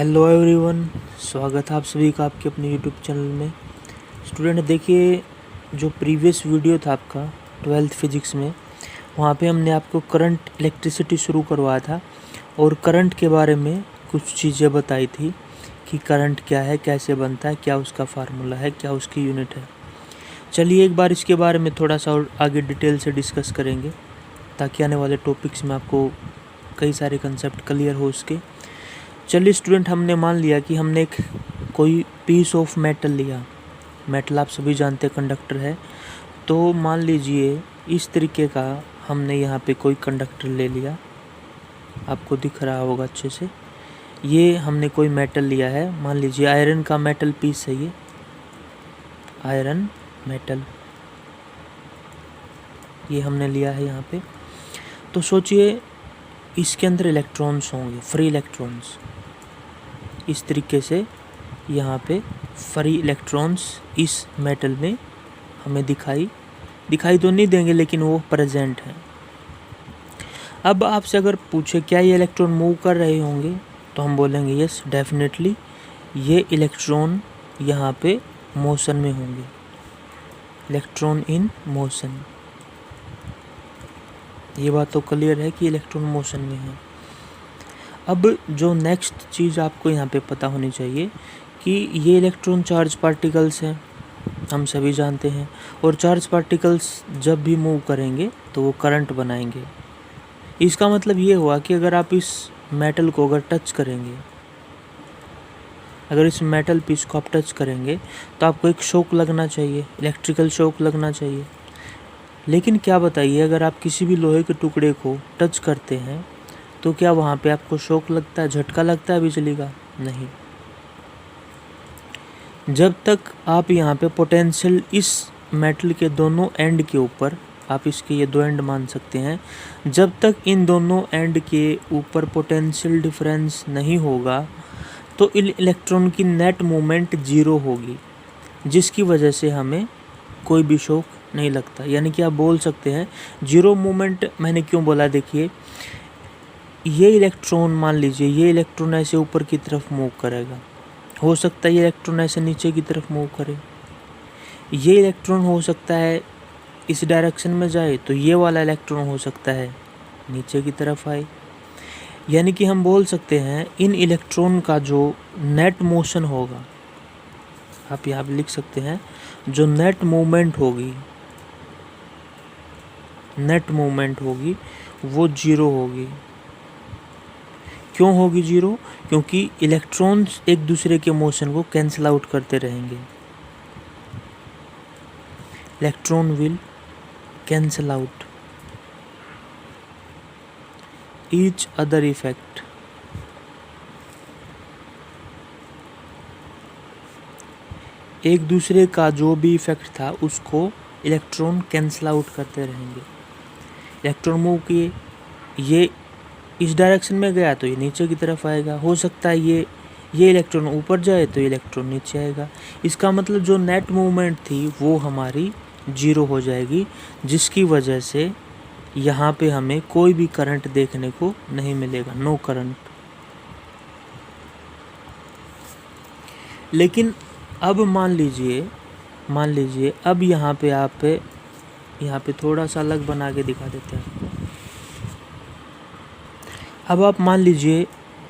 Hello everyone, स्वागत है आप सभी का आपके अपने यूट्यूब चैनल में। स्टूडेंट देखिए, जो प्रीवियस वीडियो था आपका 12th फिजिक्स में, वहाँ पे हमने आपको करंट इलेक्ट्रिसिटी शुरू करवाया था और करंट के बारे में कुछ चीज़ें बताई थी कि करंट क्या है, कैसे बनता है, क्या उसका फार्मूला है, क्या उसकी यूनिट है। चलिए एक बार इसके बारे में थोड़ा सा और आगे डिटेल से डिस्कस करेंगे ताकि आने वाले टॉपिक्स में आपको कई सारे कंसेप्ट क्लियर हो उसके। चलिए स्टूडेंट, हमने मान लिया कि हमने एक कोई पीस ऑफ मेटल लिया। मेटल आप सभी जानते हैं कंडक्टर है। तो मान लीजिए इस तरीके का हमने यहाँ पे कोई कंडक्टर ले लिया, आपको दिख रहा होगा अच्छे से। ये हमने कोई मेटल लिया है, मान लीजिए आयरन का मेटल पीस है, ये आयरन मेटल ये हमने लिया है यहाँ पे। तो सोचिए इसके अंदर इलेक्ट्रॉन्स होंगे, फ्री इलेक्ट्रॉन्स। इस तरीके से यहाँ पे फ्री इलेक्ट्रॉन्स इस मेटल में हमें दिखाई तो नहीं देंगे, लेकिन वो प्रेजेंट है। अब आपसे अगर पूछे क्या ये इलेक्ट्रॉन मूव कर रहे होंगे, तो हम बोलेंगे यस डेफिनेटली ये इलेक्ट्रॉन यहाँ पे मोशन में होंगे, इलेक्ट्रॉन इन मोशन। ये बात तो क्लियर है कि इलेक्ट्रॉन मोशन में है। अब जो नेक्स्ट चीज़ आपको यहाँ पे पता होनी चाहिए कि ये इलेक्ट्रॉन चार्ज पार्टिकल्स हैं, हम सभी जानते हैं। और चार्ज पार्टिकल्स जब भी मूव करेंगे तो वो करंट बनाएंगे। इसका मतलब ये हुआ कि अगर आप इस मेटल को अगर टच करेंगे, अगर इस मेटल पीस को आप टच करेंगे तो आपको एक शॉक लगना चाहिए, इलेक्ट्रिकल शॉक लगना चाहिए। लेकिन क्या बताइए, अगर आप किसी भी लोहे के टुकड़े को टच करते हैं तो क्या वहाँ पे आपको शॉक लगता है, झटका लगता है बिजली का? नहीं। जब तक आप यहाँ पे पोटेंशियल इस मेटल के दोनों एंड के ऊपर, आप इसके ये दो एंड मान सकते हैं, जब तक इन दोनों एंड के ऊपर पोटेंशियल डिफरेंस नहीं होगा तो इलेक्ट्रॉन की नेट मूवमेंट जीरो होगी, जिसकी वजह से हमें कोई भी शॉक नहीं लगता। यानी कि आप बोल सकते हैं जीरो मूवमेंट। मैंने क्यों बोला, देखिए ये इलेक्ट्रॉन, मान लीजिए ये इलेक्ट्रॉन ऐसे ऊपर की तरफ मूव करेगा, हो सकता है ये इलेक्ट्रॉन ऐसे नीचे की तरफ मूव करे। ये इलेक्ट्रॉन हो सकता है इस डायरेक्शन में जाए, तो ये वाला इलेक्ट्रॉन हो सकता है नीचे की तरफ आए। यानी कि हम बोल सकते हैं इन इलेक्ट्रॉन का जो नेट मोशन होगा, आप यहाँ पे लिख सकते हैं जो नेट मूवमेंट होगी वो जीरो होगी। क्यों होगी जीरो? क्योंकि इलेक्ट्रॉन्स एक दूसरे के मोशन को कैंसिल आउट करते रहेंगे। Electron will cancel out each other effect. एक दूसरे का जो भी इफेक्ट था उसको इलेक्ट्रॉन कैंसिल आउट करते रहेंगे। इलेक्ट्रॉन मूव किए, ये इस डायरेक्शन में गया तो ये नीचे की तरफ आएगा। हो सकता है ये इलेक्ट्रॉन ऊपर जाए तो इलेक्ट्रॉन नीचे आएगा। इसका मतलब जो नेट मूवमेंट थी वो हमारी जीरो हो जाएगी, जिसकी वजह से यहाँ पे हमें कोई भी करंट देखने को नहीं मिलेगा, नो करंट। लेकिन अब मान लीजिए अब यहाँ पे थोड़ा सा अलग बना के दिखा देते हैं आपको। अब आप मान लीजिए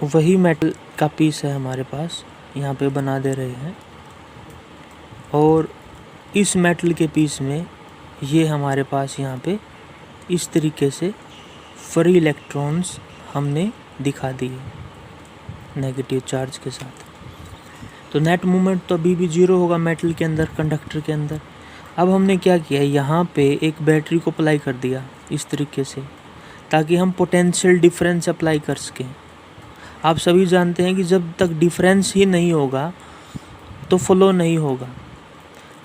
वही मेटल का पीस है हमारे पास, यहाँ पे बना दे रहे हैं, और इस मेटल के पीस में ये हमारे पास यहाँ पे इस तरीके से फ्री इलेक्ट्रॉन्स हमने दिखा दिए नेगेटिव चार्ज के साथ। तो नेट मूवमेंट तो अभी भी जीरो होगा मेटल के अंदर, कंडक्टर के अंदर। अब हमने क्या किया, यहाँ पे एक बैटरी को अप्लाई कर दिया इस तरीके से, ताकि हम पोटेंशियल डिफरेंस अप्लाई कर सकें। आप सभी जानते हैं कि जब तक डिफरेंस ही नहीं होगा तो फ्लो नहीं होगा।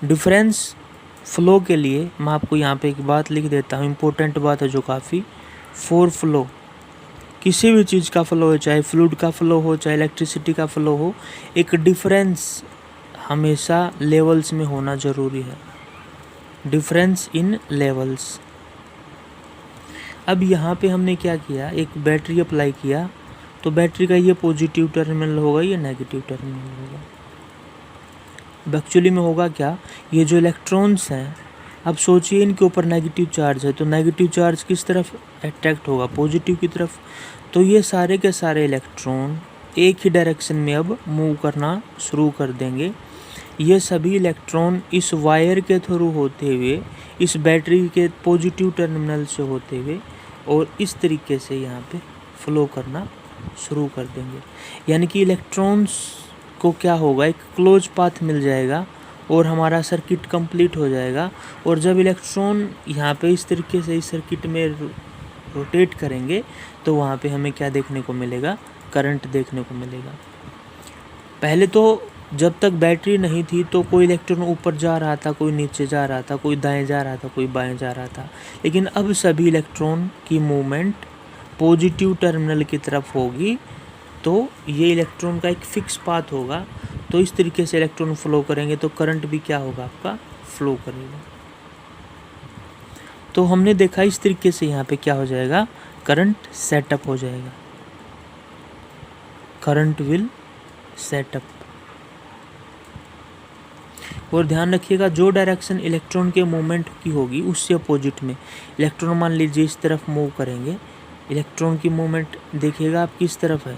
डिफरेंस फ्लो के लिए मैं आपको यहाँ पे एक बात लिख देता हूँ, इम्पोर्टेंट बात है जो काफ़ी। फॉर फ्लो, किसी भी चीज़ का फ्लो हो, चाहे फ्लूइड का फ्लो हो, चाहे इलेक्ट्रिसिटी का फ्लो हो, एक डिफरेंस हमेशा लेवल्स में होना ज़रूरी है। Difference in levels. अब यहाँ पे हमने क्या किया, एक बैटरी अप्लाई किया तो बैटरी का ये पॉजिटिव टर्मिनल होगा, ये नेगेटिव टर्मिनल होगा। अब एक्चुअली में होगा क्या, ये जो इलेक्ट्रॉन्स हैं, अब सोचिए इनके ऊपर नेगेटिव चार्ज है, तो नेगेटिव चार्ज किस तरफ अट्रैक्ट होगा, पॉजिटिव की तरफ। तो ये सारे के सारे इलेक्ट्रॉन एक ही डायरेक्शन में अब मूव करना शुरू कर देंगे। ये सभी इलेक्ट्रॉन इस वायर के थ्रू होते हुए, इस बैटरी के पॉजिटिव टर्मिनल से होते हुए और इस तरीके से यहाँ पे फ्लो करना शुरू कर देंगे। यानी कि इलेक्ट्रॉन्स को क्या होगा, एक क्लोज पाथ मिल जाएगा और हमारा सर्किट कंप्लीट हो जाएगा। और जब इलेक्ट्रॉन यहाँ पे इस तरीके से इस सर्किट में रोटेट करेंगे तो वहाँ पे हमें क्या देखने को मिलेगा, करंट देखने को मिलेगा। पहले तो जब तक बैटरी नहीं थी तो कोई इलेक्ट्रॉन ऊपर जा रहा था, कोई नीचे जा रहा था, कोई दाएं जा रहा था, कोई बाएं जा रहा था। लेकिन अब सभी इलेक्ट्रॉन की मूवमेंट पॉजिटिव टर्मिनल की तरफ होगी, तो ये इलेक्ट्रॉन का एक फिक्स पाथ होगा। तो इस तरीके से इलेक्ट्रॉन फ्लो करेंगे तो करंट भी क्या होगा, आपका फ्लो करेगा। तो हमने देखा इस तरीके से यहाँ पे क्या हो जाएगा, करंट सेटअप हो जाएगा, करंट विल सेटअप। और ध्यान रखिएगा, जो डायरेक्शन इलेक्ट्रॉन के मूवमेंट की होगी उससे अपोजिट में इलेक्ट्रॉन मान लीजिए इस तरफ मूव करेंगे, इलेक्ट्रॉन की मूवमेंट देखिएगा आप किस तरफ है,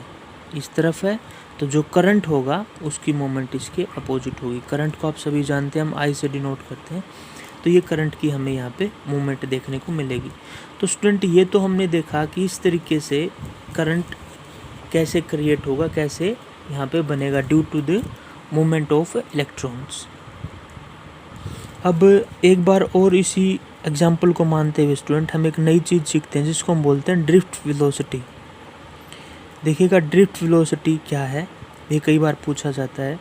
इस तरफ है। तो जो करंट होगा उसकी मूवमेंट इसके अपोजिट होगी। करंट को आप सभी जानते हैं, हम आई से डिनोट करते हैं। तो ये करंट की हमें यहाँ पे मूवमेंट देखने को मिलेगी। तो स्टूडेंट ये तो हमने देखा कि इस तरीके से करंट कैसे क्रिएट होगा, कैसे यहाँ पे बनेगा due to the movement of electrons. अब एक बार और इसी एग्जाम्पल को मानते हुए स्टूडेंट हम एक नई चीज़ सीखते हैं जिसको हम बोलते हैं ड्रिफ्ट वेलोसिटी। देखिएगा ड्रिफ्ट वेलोसिटी क्या है, ये कई बार पूछा जाता है।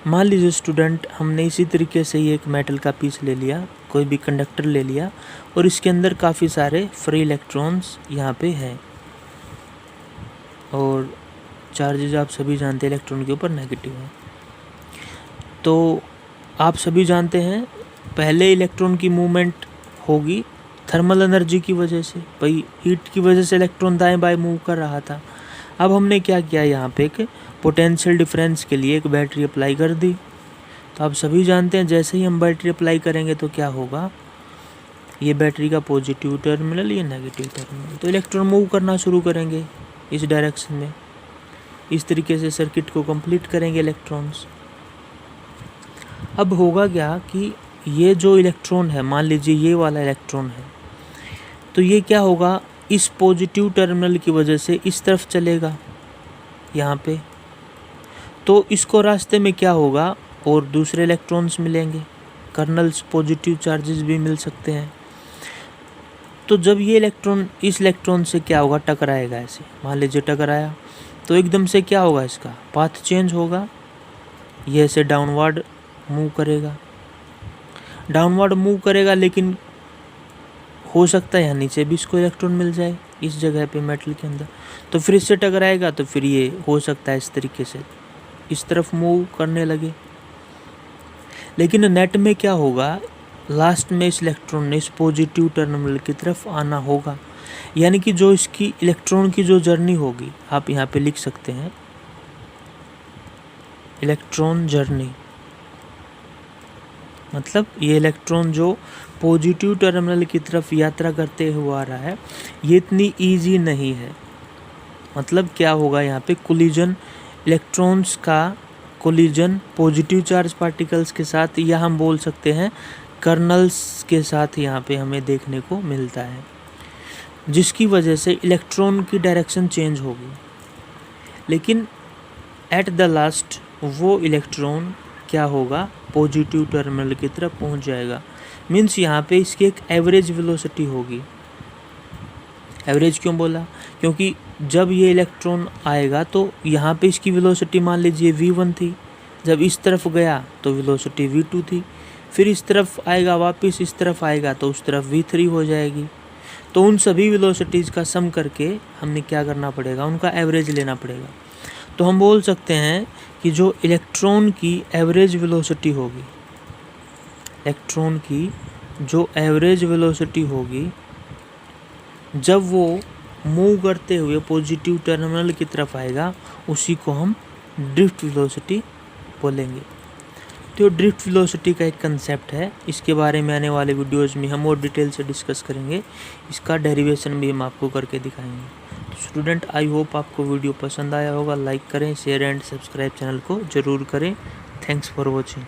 मान लीजिए स्टूडेंट हमने इसी तरीके से ये एक मेटल का पीस ले लिया, कोई भी कंडक्टर ले लिया और इसके अंदर काफ़ी सारे फ्री इलेक्ट्रॉन्स यहाँ पे हैं और चार्जेज आप सभी जानते हैं इलेक्ट्रॉन के ऊपर नेगेटिव है। तो आप सभी जानते हैं पहले इलेक्ट्रॉन की मूवमेंट होगी थर्मल एनर्जी की वजह से, भाई हीट की वजह से इलेक्ट्रॉन दाएं बाएं मूव कर रहा था। अब हमने क्या किया, यहाँ पे एक पोटेंशियल डिफरेंस के लिए एक बैटरी अप्लाई कर दी। तो आप सभी जानते हैं जैसे ही हम बैटरी अप्लाई करेंगे तो क्या होगा, ये बैटरी का पॉजिटिव टर्मिनल, ये नेगेटिव टर्मिनल, तो इलेक्ट्रॉन मूव करना शुरू करेंगे इस डायरेक्शन में। इस तरीके से सर्किट को कंप्लीट करेंगे इलेक्ट्रॉन्स। अब होगा क्या कि ये जो इलेक्ट्रॉन है, मान लीजिए ये वाला इलेक्ट्रॉन है, तो ये क्या होगा, इस पॉजिटिव टर्मिनल की वजह से इस तरफ चलेगा यहाँ पे। तो इसको रास्ते में क्या होगा, और दूसरे इलेक्ट्रॉन्स मिलेंगे, कर्नल्स पॉजिटिव चार्जेस भी मिल सकते हैं। तो जब ये इलेक्ट्रॉन इस इलेक्ट्रॉन से क्या होगा, टकराएगा, ऐसे मान लीजिए टकराया, तो एकदम से क्या होगा, इसका पाथ चेंज होगा, ये ऐसे डाउनवर्ड मूव करेगा, डाउनवर्ड मूव करेगा। लेकिन हो सकता है यहाँ नीचे भी इसको इलेक्ट्रॉन मिल जाए इस जगह पे मेटल के अंदर, तो फिर इससे टकराएगा, तो फिर ये हो सकता है इस तरीके से इस तरफ मूव करने लगे। लेकिन नेट में क्या होगा, लास्ट में इस इलेक्ट्रॉन ने इस पॉजिटिव टर्मिनल की तरफ आना होगा। यानी कि जो इसकी इलेक्ट्रॉन की जो जर्नी होगी, आप यहाँ पे लिख सकते हैं इलेक्ट्रॉन जर्नी, मतलब ये इलेक्ट्रॉन जो पॉजिटिव टर्मिनल की तरफ यात्रा करते हुए आ रहा है, ये इतनी इजी नहीं है। मतलब क्या होगा, यहाँ पे कोलिजन, इलेक्ट्रॉन्स का कोलिजन पॉजिटिव चार्ज पार्टिकल्स के साथ, या हम बोल सकते हैं कर्नल्स के साथ यहाँ पे हमें देखने को मिलता है, जिसकी वजह से इलेक्ट्रॉन की डायरेक्शन चेंज होगी। लेकिन एट द लास्ट वो इलेक्ट्रॉन क्या होगा, पॉजिटिव टर्मिनल की तरफ पहुंच जाएगा। मीन्स यहाँ पे इसकी एक एवरेज वेलोसिटी होगी। एवरेज क्यों बोला, क्योंकि जब ये इलेक्ट्रॉन आएगा तो यहाँ पे इसकी वेलोसिटी मान लीजिए v1 थी, जब इस तरफ गया तो वेलोसिटी v2 थी, फिर इस तरफ आएगा, वापस इस तरफ आएगा तो उस तरफ v3 हो जाएगी। तो उन सभी वेलोसिटीज़ का सम करके हमने क्या करना पड़ेगा, उनका एवरेज लेना पड़ेगा। तो हम बोल सकते हैं कि जो इलेक्ट्रॉन की एवरेज वेलोसिटी होगी, इलेक्ट्रॉन की जो एवरेज वेलोसिटी होगी जब वो मूव करते हुए पॉजिटिव टर्मिनल की तरफ आएगा, उसी को हम ड्रिफ्ट वेलोसिटी बोलेंगे। तो ड्रिफ्ट वेलोसिटी का एक कंसेप्ट है, इसके बारे में आने वाले वीडियोस में हम और डिटेल से डिस्कस करेंगे। इसका डेरिवेशन भी हम आपको करके दिखाएंगे। तो स्टूडेंट, आई होप आपको वीडियो पसंद आया होगा। लाइक करें, शेयर एंड सब्सक्राइब चैनल को ज़रूर करें। Thanks for watching.